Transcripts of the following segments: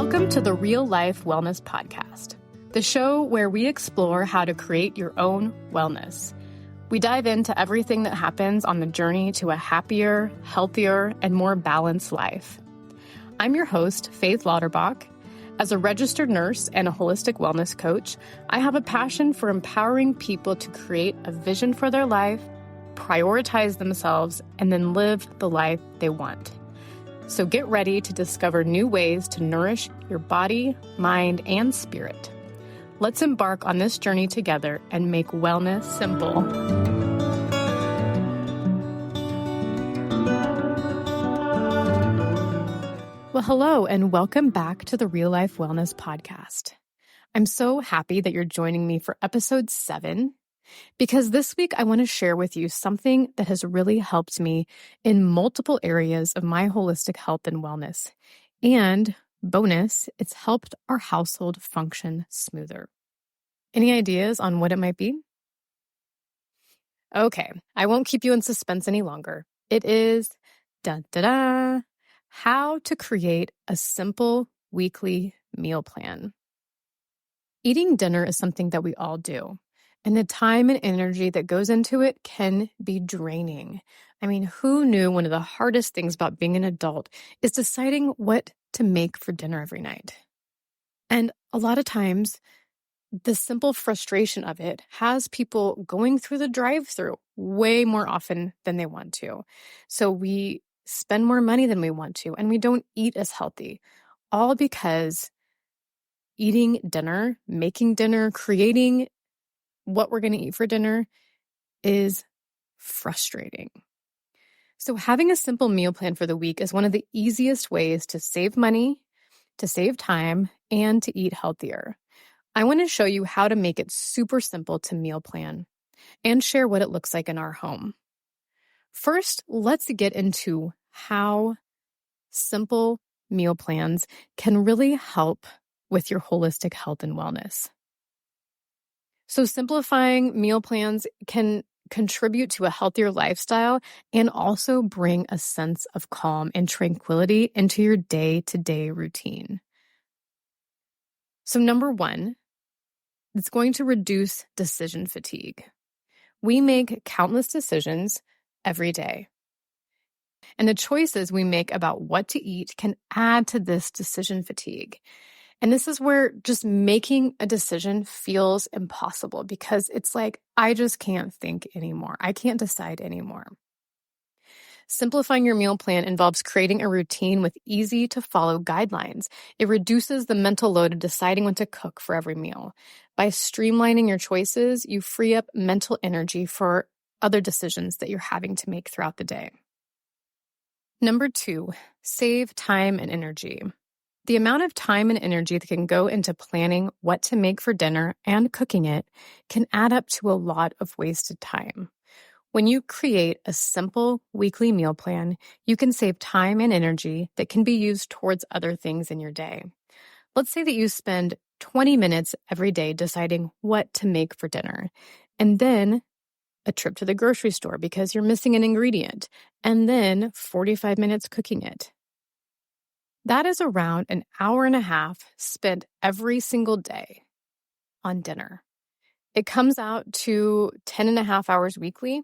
Welcome to the Real Life Wellness Podcast, the show where we explore how to create your own wellness. We dive into everything that happens on the journey to a happier, healthier, and more balanced life. I'm your host, Faith Lauterbach. As a registered nurse and a holistic wellness coach, I have a passion for empowering people to create a vision for their life, prioritize themselves, and then live the life they want. So get ready to discover new ways to nourish your body, mind, and spirit. Let's embark on this journey together and make wellness simple. Well, hello, and welcome back to the Real Life Wellness Podcast. I'm so happy that you're joining me for episode 7, because this week I want to share with you something that has really helped me in multiple areas of my holistic health and wellness. And bonus, it's helped our household function smoother. Any ideas on what it might be? Okay, I won't keep you in suspense any longer. It is how to create a simple weekly meal plan. Eating dinner is something that we all do, and the time and energy that goes into it can be draining. I mean, who knew one of the hardest things about being an adult is deciding what to make for dinner every night? And a lot of times, the simple frustration of it has people going through the drive-thru way more often than they want to. So we spend more money than we want to, and we don't eat as healthy, all because eating dinner, making dinner, creating what we're going to eat for dinner is frustrating. So having a simple meal plan for the week is one of the easiest ways to save money, to save time, and to eat healthier. I want to show you how to make it super simple to meal plan and share what it looks like in our home. First, let's get into how simple meal plans can really help with your holistic health and wellness. So simplifying meal plans can contribute to a healthier lifestyle and also bring a sense of calm and tranquility into your day-to-day routine. So number 1, it's going to reduce decision fatigue. We make countless decisions every day, and the choices we make about what to eat can add to this decision fatigue. And this is where just making a decision feels impossible because it's like, I just can't think anymore. I can't decide anymore. Simplifying your meal plan involves creating a routine with easy to follow guidelines. It reduces the mental load of deciding what to cook for every meal. By streamlining your choices, you free up mental energy for other decisions that you're having to make throughout the day. Number 2, save time and energy. The amount of time and energy that can go into planning what to make for dinner and cooking it can add up to a lot of wasted time. When you create a simple weekly meal plan, you can save time and energy that can be used towards other things in your day. Let's say that you spend 20 minutes every day deciding what to make for dinner, and then a trip to the grocery store because you're missing an ingredient, and then 45 minutes cooking it. That is around an hour and a half spent every single day on dinner. It comes out to 10 and a half hours weekly.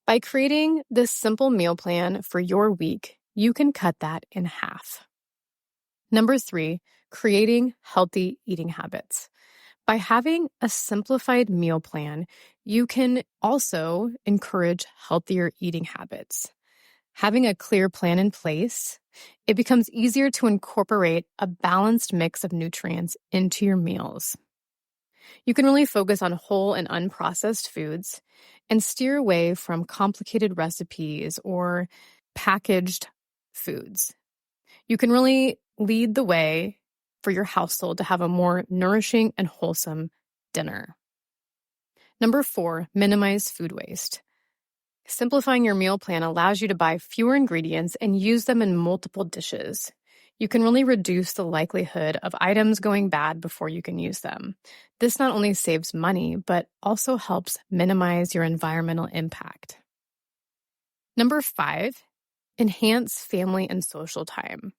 By creating this simple meal plan for your week, you can cut that in half. Number 3, creating healthy eating habits. By having a simplified meal plan, you can also encourage healthier eating habits. Having a clear plan in place, it becomes easier to incorporate a balanced mix of nutrients into your meals. You can really focus on whole and unprocessed foods and steer away from complicated recipes or packaged foods. You can really lead the way for your household to have a more nourishing and wholesome dinner. Number 4, minimize food waste. Simplifying your meal plan allows you to buy fewer ingredients and use them in multiple dishes. You can really reduce the likelihood of items going bad before you can use them. This not only saves money, but also helps minimize your environmental impact. Number 5, enhance family and social time.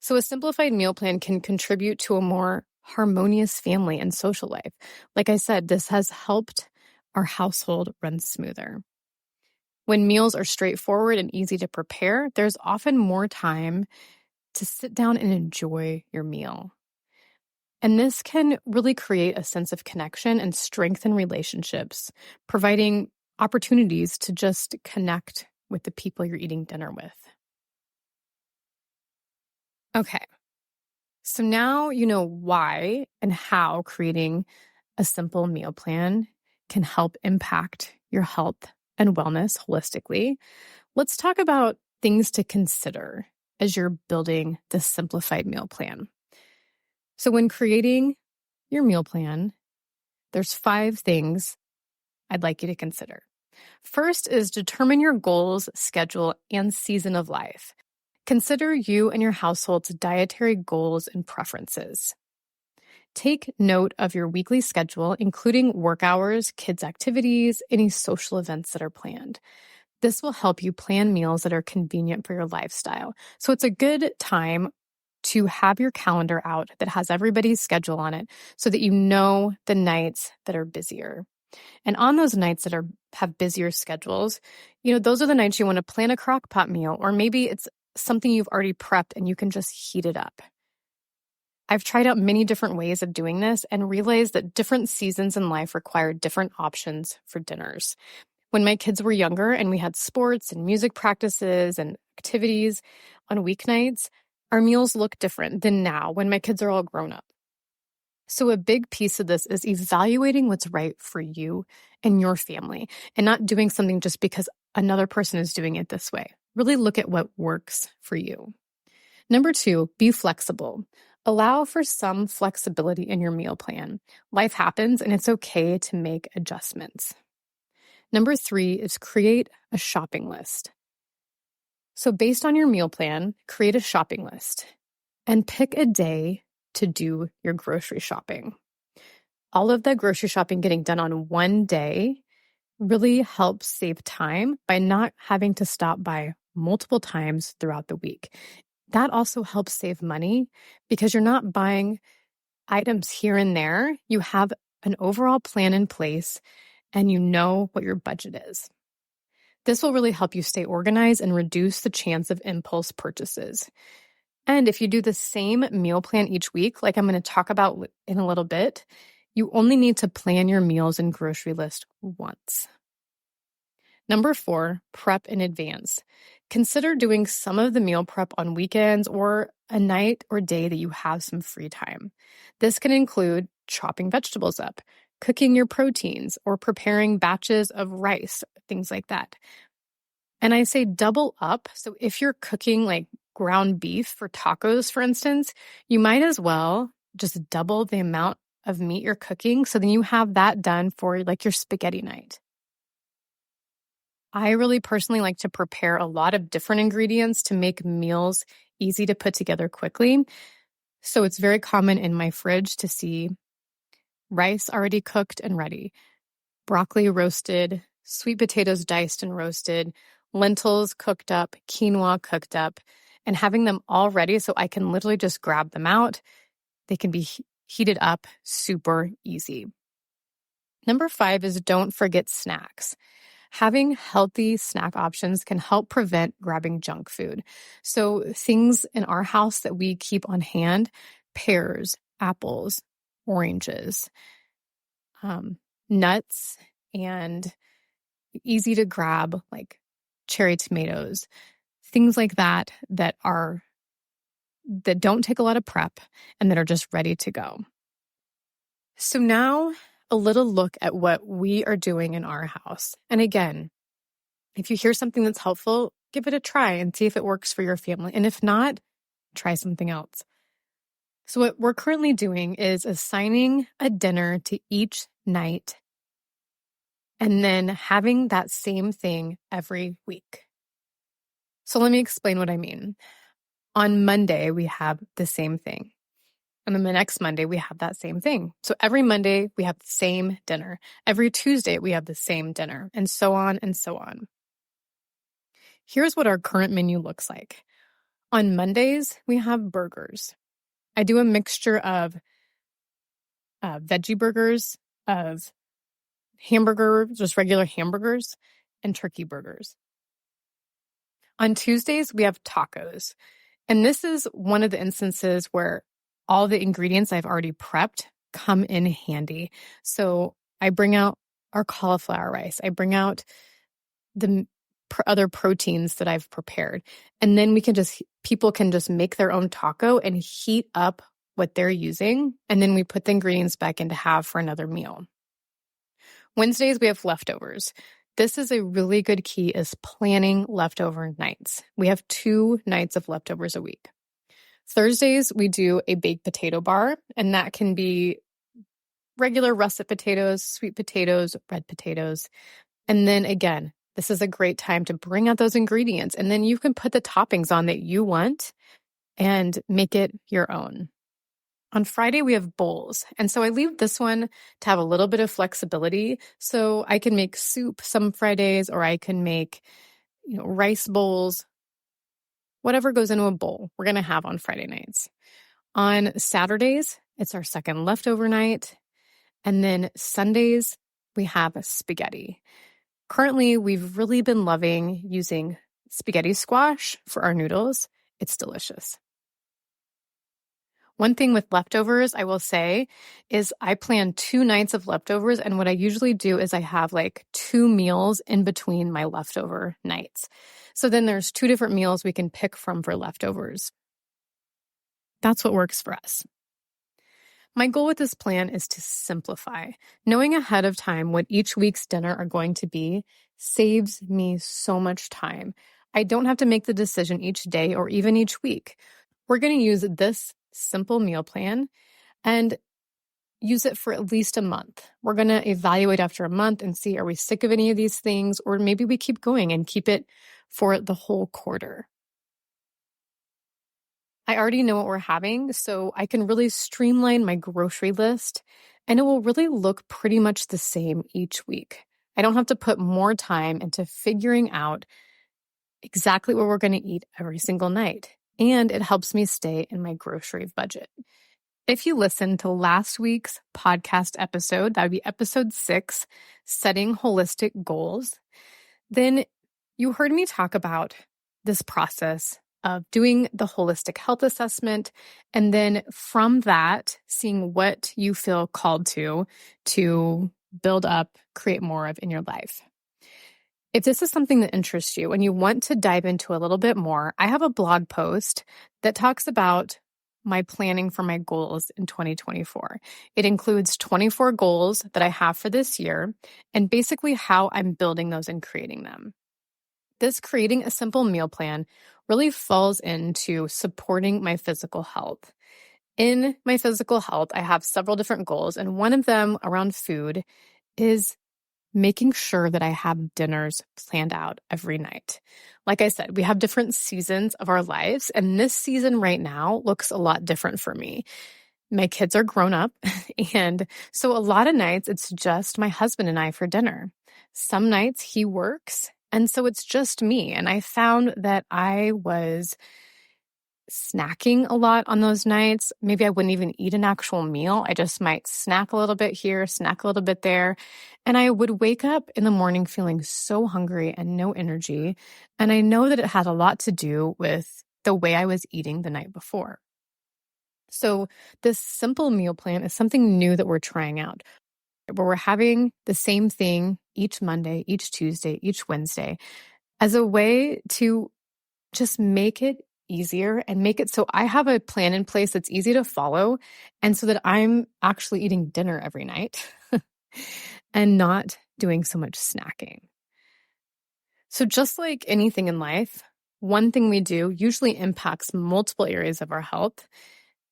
So a simplified meal plan can contribute to a more harmonious family and social life. Like I said, this has helped our household run smoother. When meals are straightforward and easy to prepare, there's often more time to sit down and enjoy your meal. And this can really create a sense of connection and strengthen relationships, providing opportunities to just connect with the people you're eating dinner with. Okay, so now you know why and how creating a simple meal plan can help impact your health and wellness holistically. Let's talk about things to consider as you're building this simplified meal plan. So when creating your meal plan, there's 5 things I'd like you to consider. First is determine your goals, schedule, and season of life. Consider you and your household's dietary goals and preferences. Take note of your weekly schedule, including work hours, kids' activities, any social events that are planned. This will help you plan meals that are convenient for your lifestyle. So it's a good time to have your calendar out that has everybody's schedule on it so that you know the nights that are busier. And on those nights that have busier schedules, those are the nights you want to plan a crock pot meal, or maybe it's something you've already prepped and you can just heat it up. I've tried out many different ways of doing this and realized that different seasons in life require different options for dinners. When my kids were younger and we had sports and music practices and activities on weeknights, our meals look different than now when my kids are all grown up. So a big piece of this is evaluating what's right for you and your family and not doing something just because another person is doing it this way. Really look at what works for you. Number 2, be flexible. Allow for some flexibility in your meal plan. Life happens and it's okay to make adjustments. Number 3 is create a shopping list. So based on your meal plan, create a shopping list and pick a day to do your grocery shopping. All of the grocery shopping getting done on one day really helps save time by not having to stop by multiple times throughout the week. That also helps save money because you're not buying items here and there. You have an overall plan in place and you know what your budget is. This will really help you stay organized and reduce the chance of impulse purchases. And if you do the same meal plan each week, like I'm going to talk about in a little bit, you only need to plan your meals and grocery list once. Number 4, prep in advance. Consider doing some of the meal prep on weekends or a night or day that you have some free time. This can include chopping vegetables up, cooking your proteins, or preparing batches of rice, things like that. And I say double up. So if you're cooking like ground beef for tacos, for instance, you might as well just double the amount of meat you're cooking. So then you have that done for like your spaghetti night. I really personally like to prepare a lot of different ingredients to make meals easy to put together quickly. So it's very common in my fridge to see rice already cooked and ready, broccoli roasted, sweet potatoes diced and roasted, lentils cooked up, quinoa cooked up, and having them all ready so I can literally just grab them out. They can be heated up super easy. Number 5 is don't forget snacks. Having healthy snack options can help prevent grabbing junk food. So things in our house that we keep on hand, pears, apples, oranges, nuts, and easy to grab like cherry tomatoes, things like that that don't take a lot of prep and that are just ready to go. So now a little look at what we are doing in our house. And again, if you hear something that's helpful, give it a try and see if it works for your family. And if not, try something else. So what we're currently doing is assigning a dinner to each night and then having that same thing every week. So let me explain what I mean. On Monday, we have the same thing. And then the next Monday, we have that same thing. So every Monday, we have the same dinner. Every Tuesday, we have the same dinner, and so on and so on. Here's what our current menu looks like. On Mondays, we have burgers. I do a mixture of veggie burgers, of hamburger, just regular hamburgers, and turkey burgers. On Tuesdays, we have tacos. And this is one of the instances where all the ingredients I've already prepped come in handy. So I bring out our cauliflower rice. I bring out the other proteins that I've prepared. And then people can just make their own taco and heat up what they're using. And then we put the ingredients back in to have for another meal. Wednesdays, we have leftovers. This is a really good key is planning leftover nights. We have 2 nights of leftovers a week. Thursdays, we do a baked potato bar, and that can be regular russet potatoes, sweet potatoes, red potatoes. And then again, this is a great time to bring out those ingredients, and then you can put the toppings on that you want and make it your own. On Friday, we have bowls. And so I leave this one to have a little bit of flexibility. So I can make soup some Fridays, or I can make, rice bowls, whatever goes into a bowl we're going to have on Friday nights. On Saturdays, it's our second leftover night. And then Sundays, we have spaghetti. Currently, we've really been loving using spaghetti squash for our noodles. It's delicious. One thing with leftovers, I will say, is I plan 2 nights of leftovers. And what I usually do is I have like 2 meals in between my leftover nights. So then there's 2 different meals we can pick from for leftovers. That's what works for us. My goal with this plan is to simplify. Knowing ahead of time what each week's dinner are going to be saves me so much time. I don't have to make the decision each day or even each week. We're going to use this simple meal plan and use it for at least a month. We're going to evaluate after a month and see, are we sick of any of these things? Or maybe we keep going and keep it for the whole quarter. I already know what we're having, so I can really streamline my grocery list, and it will really look pretty much the same each week. I don't have to put more time into figuring out exactly what we're going to eat every single night. And it helps me stay in my grocery budget. If you listened to last week's podcast episode, that would be episode 6, Setting Holistic Goals, then you heard me talk about this process of doing the holistic health assessment, and then from that, seeing what you feel called to build up, create more of in your life. If this is something that interests you and you want to dive into a little bit more, I have a blog post that talks about my planning for my goals in 2024. It includes 24 goals that I have for this year and basically how I'm building those and creating them. This creating a simple meal plan really falls into supporting my physical health. In my physical health, I have several different goals, and one of them around food is making sure that I have dinners planned out every night. Like I said, we have different seasons of our lives, and this season right now looks a lot different for me. My kids are grown up, and so a lot of nights it's just my husband and I for dinner. Some nights he works, and so it's just me. And I found that I was snacking a lot on those nights. Maybe I wouldn't even eat an actual meal. I just might snack a little bit here, snack a little bit there. And I would wake up in the morning feeling so hungry and no energy. And I know that it had a lot to do with the way I was eating the night before. So this simple meal plan is something new that we're trying out, where we're having the same thing each Monday, each Tuesday, each Wednesday as a way to just make it easier and make it so I have a plan in place that's easy to follow, and so that I'm actually eating dinner every night and not doing so much snacking. So just like anything in life, one thing we do usually impacts multiple areas of our health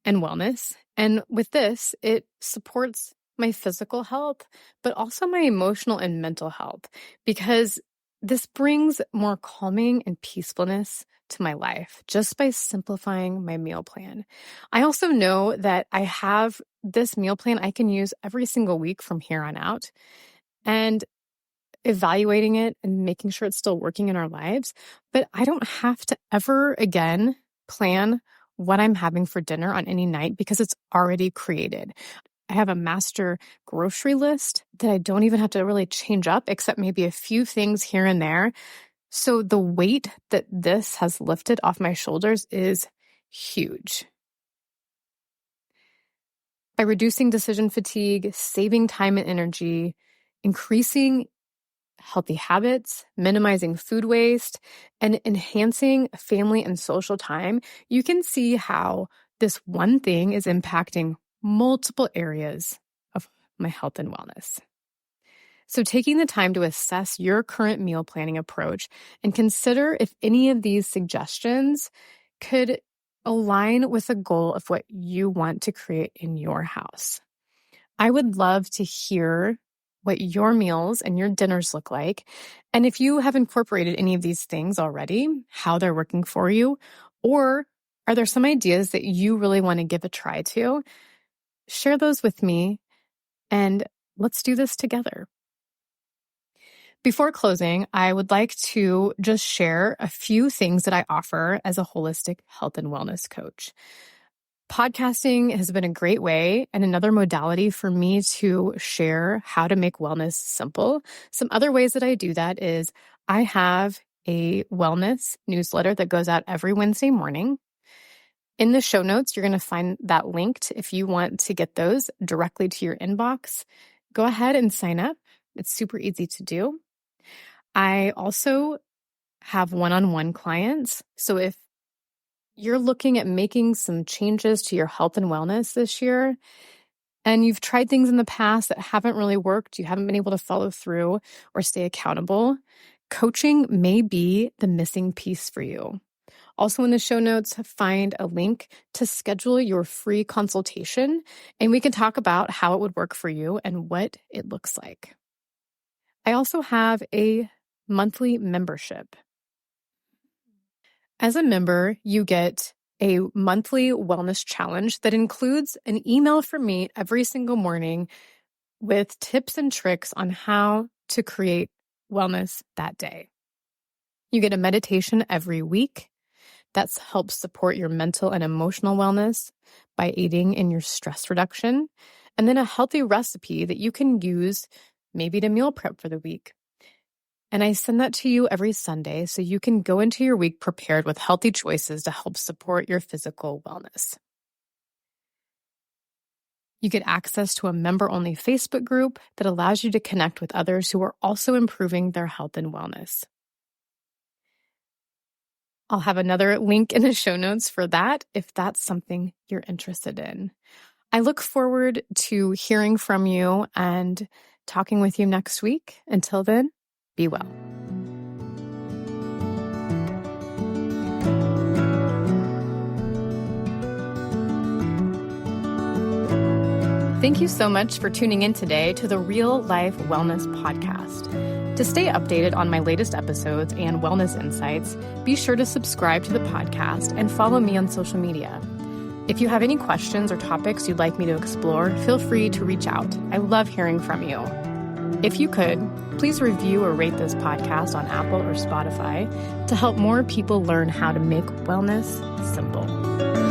and wellness. And with this, it supports my physical health, but also my emotional and mental health, because this brings more calming and peacefulness to my life just by simplifying my meal plan. I also know that I have this meal plan I can use every single week from here on out, and evaluating it and making sure it's still working in our lives. But I don't have to ever again plan what I'm having for dinner on any night because it's already created. I have a master grocery list that I don't even have to really change up, except maybe a few things here and there. So the weight that this has lifted off my shoulders is huge. By reducing decision fatigue, saving time and energy, increasing healthy habits, minimizing food waste, and enhancing family and social time, you can see how this one thing is impacting multiple areas of my health and wellness. So taking the time to assess your current meal planning approach and consider if any of these suggestions could align with the goal of what you want to create in your house. I would love to hear what your meals and your dinners look like, and if you have incorporated any of these things already, how they're working for you, or are there some ideas that you really want to give a try to? Share those with me, and let's do this together. Before closing, I would like to just share a few things that I offer as a holistic health and wellness coach. Podcasting has been a great way and another modality for me to share how to make wellness simple. Some other ways that I do that is I have a wellness newsletter that goes out every Wednesday morning. In the show notes, you're going to find that linked if you want to get those directly to your inbox. Go ahead and sign up. It's super easy to do. I also have one-on-one clients. So if you're looking at making some changes to your health and wellness this year, and you've tried things in the past that haven't really worked, you haven't been able to follow through or stay accountable, coaching may be the missing piece for you. Also in the show notes, find a link to schedule your free consultation, and we can talk about how it would work for you and what it looks like. I also have a monthly membership. As a member, you get a monthly wellness challenge that includes an email from me every single morning with tips and tricks on how to create wellness that day. You get a meditation every week that helps support your mental and emotional wellness by aiding in your stress reduction, and then a healthy recipe that you can use maybe to meal prep for the week. And I send that to you every Sunday so you can go into your week prepared with healthy choices to help support your physical wellness. You get access to a member-only Facebook group that allows you to connect with others who are also improving their health and wellness. I'll have another link in the show notes for that if that's something you're interested in. I look forward to hearing from you and talking with you next week. Until then, be well. Thank you so much for tuning in today to the Real Life Wellness Podcast. To stay updated on my latest episodes and wellness insights, be sure to subscribe to the podcast and follow me on social media. If you have any questions or topics you'd like me to explore, feel free to reach out. I love hearing from you. If you could, please review or rate this podcast on Apple or Spotify to help more people learn how to make wellness simple.